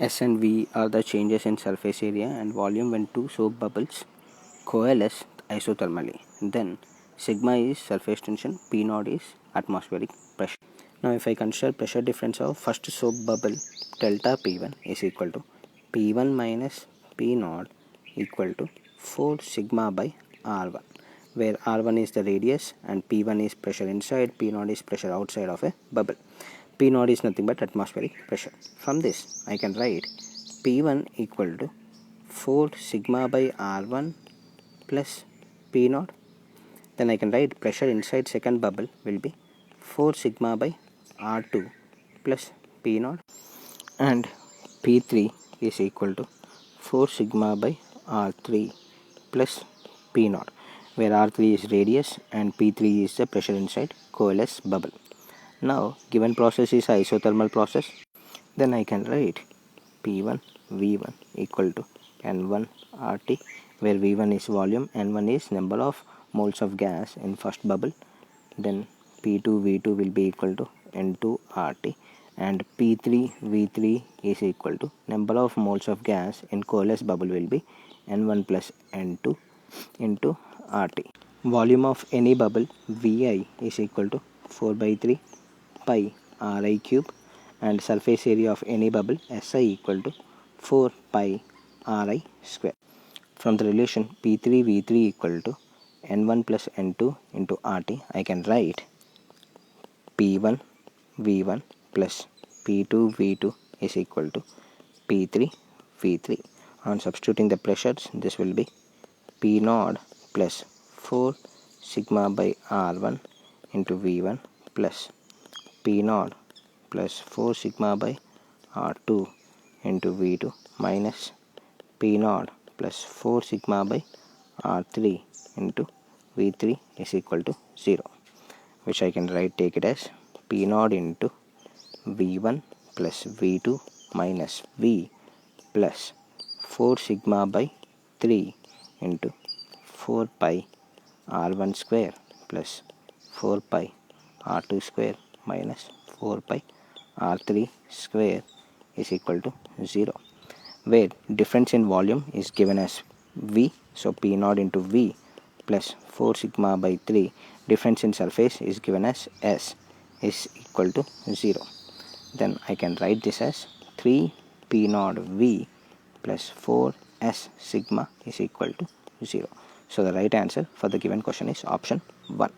S and V are the changes in surface area and volume when two soap bubbles coalesce isothermally. Then sigma is surface tension, P naught is atmospheric pressure. Now if I consider pressure difference of first soap bubble, delta P1 is equal to P1 minus P naught equal to 4 sigma by R1, where R1 is the radius and P1 is pressure inside, P naught is pressure outside of a bubble. P naught is nothing but atmospheric pressure. From this I can write P1 equal to 4 sigma by R1 plus P naught. Then I can write pressure inside second bubble will be 4 sigma by R2 plus P naught, and P3 is equal to 4 sigma by R3 plus P naught, where R3 is radius and P3 is the pressure inside coalesce bubble. Now given process is isothermal process, then I can write P1 V1 equal to N1 RT, where V1 is volume, N1 is number of moles of gas in first bubble. Then P2 V2 will be equal to N2 RT, and P3 V3 is equal to number of moles of gas in coalesce bubble will be N1 plus N2 into RT. Volume of any bubble Vi is equal to 4 by 3 pi Ri cube, and surface area of any bubble Si equal to 4 pi Ri square. From the relation P3 V3 equal to N1 plus N2 into RT, I can write P1 V1 plus P2 V2 is equal to P3 V3. On substituting the pressures, this will be P naught plus 4 sigma by R1 into V1 plus P naught plus 4 sigma by R2 into V2 minus P naught plus 4 sigma by R3 into V3 is equal to 0, which I can take it as P naught into V1 plus V2 minus V plus 4 sigma by 3 into 4 pi R1 square plus 4 pi R2 square minus 4 pi R3 square is equal to 0, where difference in volume is given as V, so P naught into V plus 4 sigma by 3, difference in surface is given as S, is equal to 0. Then I can write this as 3 P naught V plus 4 S sigma is equal to 0. So the right answer for the given question is option 1.